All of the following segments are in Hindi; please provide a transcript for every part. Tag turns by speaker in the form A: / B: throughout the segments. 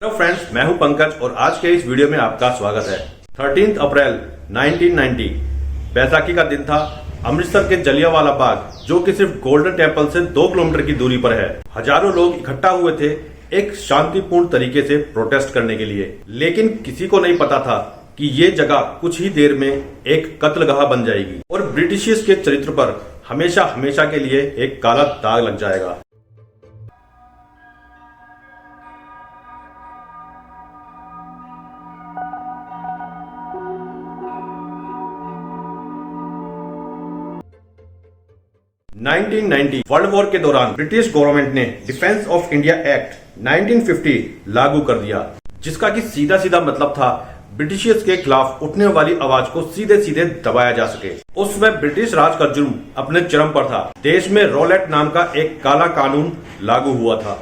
A: हेलो फ्रेंड्स, मैं हूं पंकज और आज के इस वीडियो में आपका स्वागत है। 13 अप्रैल 1990 बैसाखी का दिन था। अमृतसर के जलियांवाला बाग, जो कि सिर्फ गोल्डन टेम्पल से 2 किलोमीटर की दूरी पर है, हजारों लोग इकट्ठा हुए थे एक शांतिपूर्ण तरीके से प्रोटेस्ट करने के लिए। लेकिन किसी को नहीं पता था कि ये जगह कुछ ही देर में एक कत्लगाह बन जाएगी और ब्रिटिशियर्स के चरित्र पर हमेशा हमेशा के लिए एक काला दाग लग जाएगा। वर्ल्ड वॉर के दौरान ब्रिटिश गवर्नमेंट ने डिफेंस ऑफ इंडिया एक्ट 1950 लागू कर दिया, जिसका कि सीधा सीधा मतलब था ब्रिटिशियर्स के खिलाफ उठने वाली आवाज को सीधे सीधे दबाया जा सके। उस समय ब्रिटिश राज का जुर्म अपने चरम पर था। देश में रॉलेट नाम का एक काला कानून लागू हुआ था।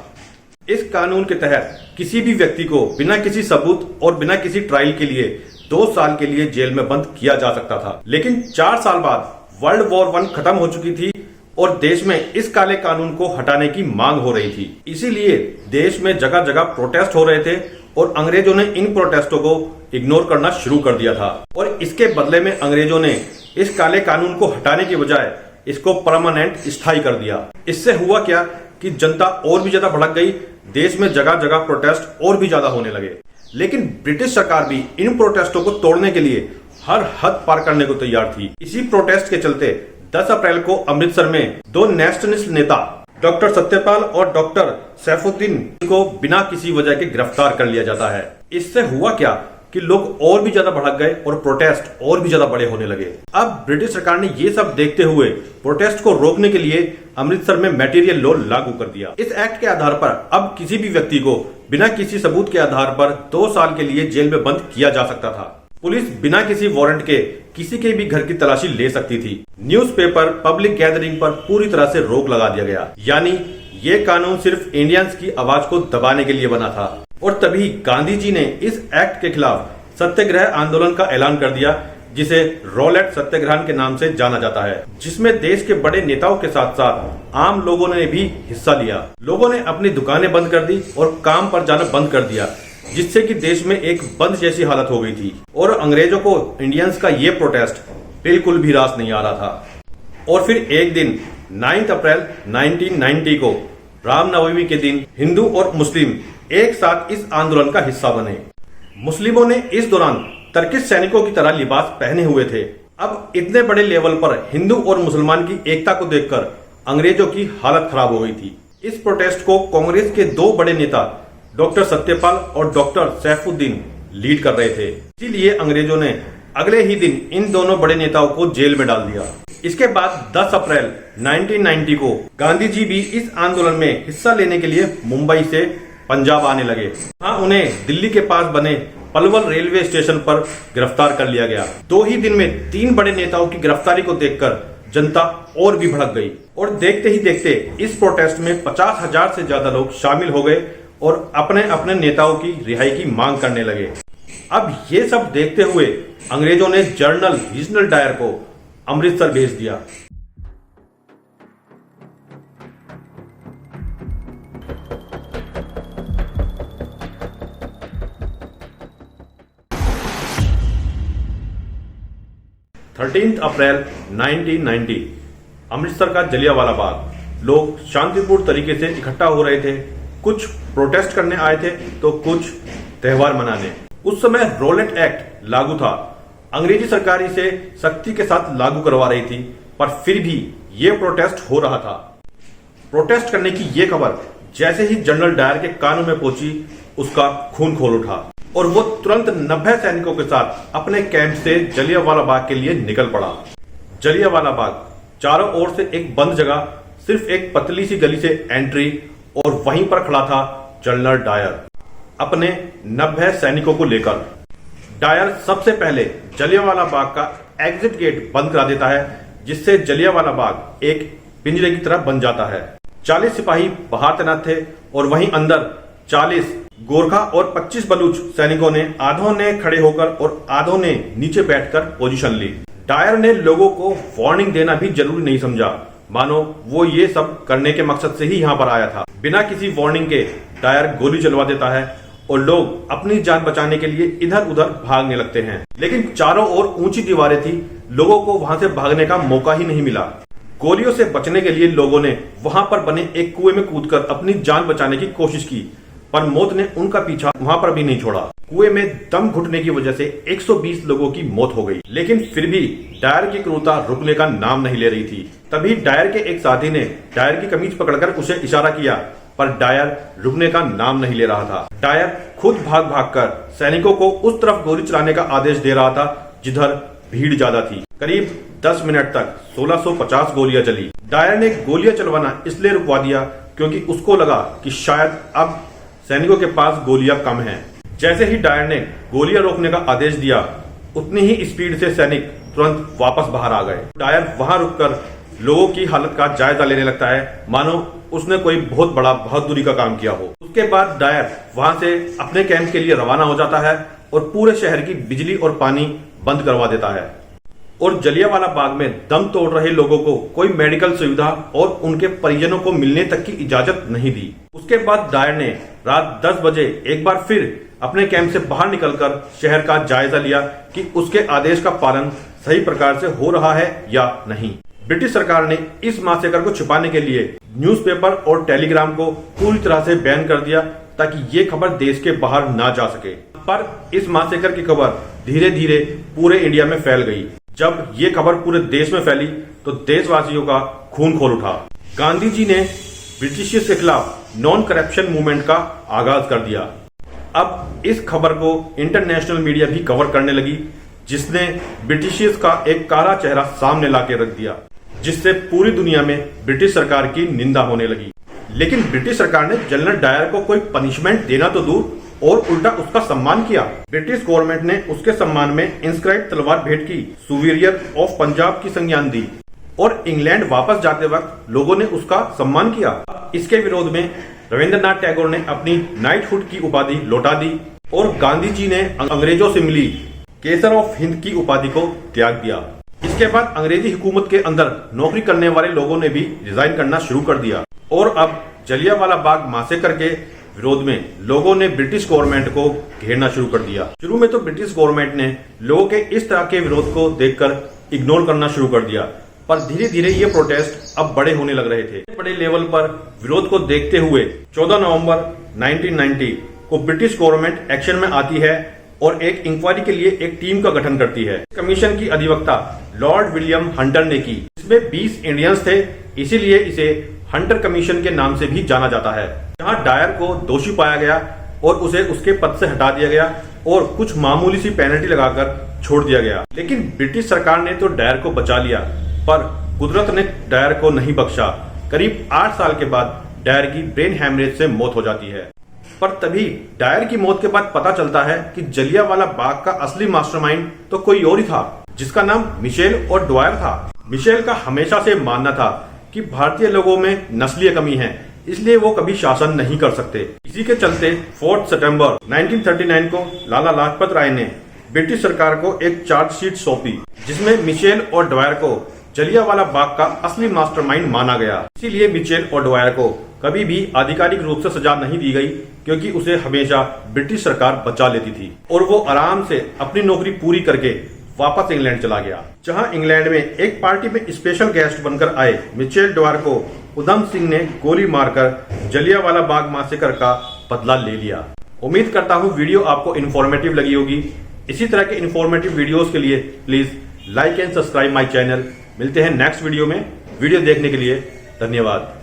A: इस कानून के तहत किसी भी व्यक्ति को बिना किसी सबूत और बिना किसी ट्रायल के लिए 2 साल के लिए जेल में बंद किया जा सकता था। लेकिन 4 साल बाद वर्ल्ड वॉर 1 खत्म हो चुकी थी और देश में इस काले कानून को हटाने की मांग हो रही थी। इसीलिए देश में जगह जगह प्रोटेस्ट हो रहे थे और अंग्रेजों ने इन प्रोटेस्टों को इग्नोर करना शुरू कर दिया था। और इसके बदले में अंग्रेजों ने इस काले कानून को हटाने के बजाय इसको परमानेंट स्थायी कर दिया। इससे हुआ क्या कि जनता और भी ज्यादा भड़क गई। देश में जगह जगह प्रोटेस्ट और भी ज्यादा होने लगे। लेकिन ब्रिटिश सरकार भी इन प्रोटेस्टों को तोड़ने के लिए हर हद पार करने को तैयार थी। इसी प्रोटेस्ट के चलते 10 अप्रैल को अमृतसर में 2 नेशनलिस्ट नेता डॉक्टर सत्यपाल और डॉक्टर सैफुद्दीन को बिना किसी वजह के गिरफ्तार कर लिया जाता है। इससे हुआ क्या कि लोग और भी ज्यादा भड़क गए और प्रोटेस्ट और भी ज्यादा बड़े होने लगे। अब ब्रिटिश सरकार ने ये सब देखते हुए प्रोटेस्ट को रोकने के लिए अमृतसर में मटेरियल लॉ लागू कर दिया। इस एक्ट के आधार पर अब किसी भी व्यक्ति को बिना किसी सबूत के आधार पर 2 साल के लिए जेल में बंद किया जा सकता था। पुलिस बिना किसी वारंट के किसी के भी घर की तलाशी ले सकती थी। न्यूज़पेपर, पब्लिक गैदरिंग पर पूरी तरह से रोक लगा दिया गया। यानी ये कानून सिर्फ इंडियंस की आवाज को दबाने के लिए बना था। और तभी गांधी जी ने इस एक्ट के खिलाफ सत्याग्रह आंदोलन का ऐलान कर दिया, जिसे रॉलेट सत्याग्रह के नाम से जाना जाता है, जिसमें देश के बड़े नेताओं के साथ साथ आम लोगों ने भी हिस्सा लिया। लोगों ने अपनी दुकानें बंद कर दी और काम पर जाना बंद कर दिया, जिससे कि देश में एक बंद जैसी हालत हो गई थी। और अंग्रेजों को इंडियंस का ये प्रोटेस्ट बिल्कुल भी रास नहीं आ रहा था। और फिर एक दिन 9 अप्रैल 1990 को रामनवमी के दिन हिंदू और मुस्लिम एक साथ इस आंदोलन का हिस्सा बने। मुस्लिमों ने इस दौरान टर्किश सैनिकों की तरह लिबास पहने हुए थे। अब इतने बड़े लेवल पर हिंदू और मुसलमान की एकता को देखकर अंग्रेजों की हालत खराब हो गई थी। इस प्रोटेस्ट को कांग्रेस के 2 बड़े नेता डॉक्टर सत्यपाल और डॉक्टर सैफुद्दीन लीड कर रहे थे। इसीलिए अंग्रेजों ने अगले ही दिन इन दोनों बड़े नेताओं को जेल में डाल दिया। इसके बाद 10 अप्रैल 1990 को गांधी जी भी इस आंदोलन में हिस्सा लेने के लिए मुंबई से पंजाब आने लगे। वहां उन्हें दिल्ली के पास बने पलवल रेलवे स्टेशन पर गिरफ्तार कर लिया गया। 2 ही दिन में 3 बड़े नेताओं की गिरफ्तारी को देखकर जनता और भी भड़क गई। और देखते ही देखते इस प्रोटेस्ट में 50,000 से ज्यादा लोग शामिल हो गए और अपने अपने नेताओं की रिहाई की मांग करने लगे। अब ये सब देखते हुए अंग्रेजों ने जनरल रीजनल डायर को अमृतसर भेज दिया। अप्रैल 1990 अमृतसर का जलियांवाला बाग, लोग शांतिपूर्ण तरीके से इकट्ठा हो रहे थे। कुछ प्रोटेस्ट करने आए थे तो कुछ त्योहार मनाने। उस समय रॉलेट एक्ट लागू था। अंग्रेजी सरकार इसे सख्ती के साथ लागू करवा रही थी, पर फिर भी ये प्रोटेस्ट हो रहा था। प्रोटेस्ट करने की ये खबर जैसे ही जनरल डायर के कानों में पहुंची, उसका खून खोल उठा और वो तुरंत 90 सैनिकों के साथ अपने कैंप से जलियांवाला बाग के लिए निकल पड़ा। जलियांवाला बाग चारों ओर से एक बंद जगह, सिर्फ एक पतली सी गली से एंट्री, और वहीं पर खड़ा था जनरल डायर अपने 90 सैनिकों को लेकर। डायर सबसे पहले जलियांवाला बाग का एग्जिट गेट बंद करा देता है, जिससे जलियांवाला बाग एक पिंजरे की तरह बन जाता है। 40 सिपाही बाहर तैनात थे और वहीं अंदर 40 गोरखा और 25 बलूच सैनिकों ने, आधों ने खड़े होकर और आधों ने नीचे बैठकर पोजीशन ली। डायर ने लोगों को वार्निंग देना भी जरूरी नहीं समझा, मानो वो ये सब करने के मकसद से ही यहाँ पर आया था। बिना किसी वार्निंग के डायर गोली चलवा देता है और लोग अपनी जान बचाने के लिए इधर उधर भागने लगते हैं। लेकिन चारों ओर ऊंची दीवारें थी, लोगों को वहां से भागने का मौका ही नहीं मिला। गोलियों से बचने के लिए लोगों ने वहां पर बने एक कुएं में कूदकर अपनी जान बचाने की कोशिश की, पर मौत ने उनका पीछा वहां पर भी नहीं छोड़ा। कुएं में दम घुटने की वजह से 120 लोगों की मौत हो गई। लेकिन फिर भी डायर की क्रूरता रुकने का नाम नहीं ले रही थी। तभी डायर के एक साथी ने डायर की कमीज पकड़कर उसे इशारा किया, पर डायर रुकने का नाम नहीं ले रहा था। डायर खुद भाग भागकर सैनिकों को उस तरफ गोली चलाने का आदेश दे रहा था जिधर भीड़ ज्यादा थी। करीब 10 मिनट तक 1650 गोलियां चली। डायर ने गोलियां चलवाना इसलिए रुकवा दिया क्योंकि उसको लगा कि शायद अब सैनिकों के पास गोलियां कम हैं। जैसे ही डायर ने गोलियां रोकने का आदेश दिया, उतनी ही स्पीड से सैनिक तुरंत वापस बाहर आ गए। डायर वहां रुककर लोगों की हालत का जायजा लेने लगता है, मानो उसने कोई बहुत बड़ा बहादुरी का काम किया हो। उसके बाद डायर वहां से अपने कैंप के लिए रवाना हो जाता है और पूरे शहर की बिजली और पानी बंद करवा देता है। और जलियांवाला बाग में दम तोड़ रहे लोगों को कोई मेडिकल सुविधा और उनके परिजनों को मिलने तक की इजाजत नहीं दी। उसके बाद डायर ने रात 10 बजे एक बार फिर अपने कैंप से बाहर निकलकर शहर का जायजा लिया कि उसके आदेश का पालन सही प्रकार से हो रहा है या नहीं। ब्रिटिश सरकार ने इस मासेकर को छिपाने के लिए न्यूज़पेपर और टेलीग्राम को पूरी तरह से बैन कर दिया ताकि ये खबर देश के बाहर ना जा सके। पर इस मासेकर की खबर धीरे धीरे पूरे इंडिया में फैल गई। जब ये खबर पूरे देश में फैली तो देशवासियों का खून खोल उठा। गांधी जी ने ब्रिटिश के खिलाफ नॉन करप्शन मूवमेंट का आगाज कर दिया। अब इस खबर को इंटरनेशनल मीडिया भी कवर करने लगी, जिसने ब्रिटिशियर्स का एक काला चेहरा सामने लाके रख दिया, जिससे पूरी दुनिया में ब्रिटिश सरकार की निंदा होने लगी। लेकिन ब्रिटिश सरकार ने जनरल डायर को कोई पनिशमेंट देना तो दूर और उल्टा उसका सम्मान किया। ब्रिटिश गवर्नमेंट ने उसके सम्मान में इंस्क्राइब तलवार भेंट की, सुपीरियर ऑफ पंजाब की संज्ञान दी और इंग्लैंड वापस जाते वक्त लोगों ने उसका सम्मान किया। इसके विरोध में रविंद्रनाथ टैगोर ने अपनी नाइटहुड की उपाधि लौटा दी और गांधी जी ने अंग्रेजों से मिली केसर ऑफ हिंद की उपाधि को त्याग दिया। इसके बाद अंग्रेजी हुकूमत के अंदर नौकरी करने वाले लोगों ने भी रिजाइन करना शुरू कर दिया और अब जलियांवाला बाग मासेकर के विरोध में लोगों ने ब्रिटिश गवर्नमेंट को घेरना शुरू कर दिया। शुरू में तो ब्रिटिश गवर्नमेंट ने लोगों के इस तरह के विरोध को देखकर इग्नोर करना शुरू कर दिया, पर धीरे धीरे ये प्रोटेस्ट अब बड़े होने लग रहे थे। बड़े लेवल पर विरोध को देखते हुए 14 नवंबर 1990 को ब्रिटिश गवर्नमेंट एक्शन में आती है और एक इंक्वायरी के लिए एक टीम का गठन करती है। कमीशन की अधिवक्ता लॉर्ड विलियम हंटर ने की। इसमें 20 इंडियंस थे, इसीलिए इसे हंटर कमीशन के नाम से भी जाना जाता है। जहां डायर को दोषी पाया गया और उसे उसके पद से हटा दिया गया और कुछ मामूली सी पेनल्टी लगाकर छोड़ दिया गया। लेकिन ब्रिटिश सरकार ने तो डायर को बचा लिया, पर कुदरत ने डायर को नहीं बख्शा। करीब 8 साल के बाद डायर की ब्रेन हैमरेज से मौत हो जाती है। पर तभी डायर की मौत के बाद पता चलता है कि जलियांवाला बाग का असली मास्टरमाइंड तो कोई और ही था, जिसका नाम मिशेल और ड्वायर था। मिशेल का हमेशा से मानना था कि भारतीय लोगों में नस्लीय कमी है, इसलिए वो कभी शासन नहीं कर सकते। इसी के चलते 4 सितंबर 1939 को लाला लाजपत राय ने ब्रिटिश सरकार को एक चार्जशीट सौंपी, जिसमें मिशेल और ड्वायर को जलियांवाला बाग का असली मास्टरमाइंड माना गया। इसीलिए मिशेल और ड्वायर को कभी भी आधिकारिक रूप से सजा नहीं दी गई, क्योंकि उसे हमेशा ब्रिटिश सरकार बचा लेती थी और वो आराम से अपनी नौकरी पूरी करके वापस इंग्लैंड चला गया। जहां इंग्लैंड में एक पार्टी में स्पेशल गेस्ट बनकर आए मिशेल ड्वायर को उधम सिंह ने गोली मारकर जलियांवाला बाग मासेकर का बदला ले लिया। उम्मीद करता हूं वीडियो आपको इन्फॉर्मेटिव लगी होगी। इसी तरह के इन्फॉर्मेटिव वीडियोस के लिए please like and subscribe my channel. मिलते हैं नेक्स्ट वीडियो में। वीडियो देखने के लिए धन्यवाद।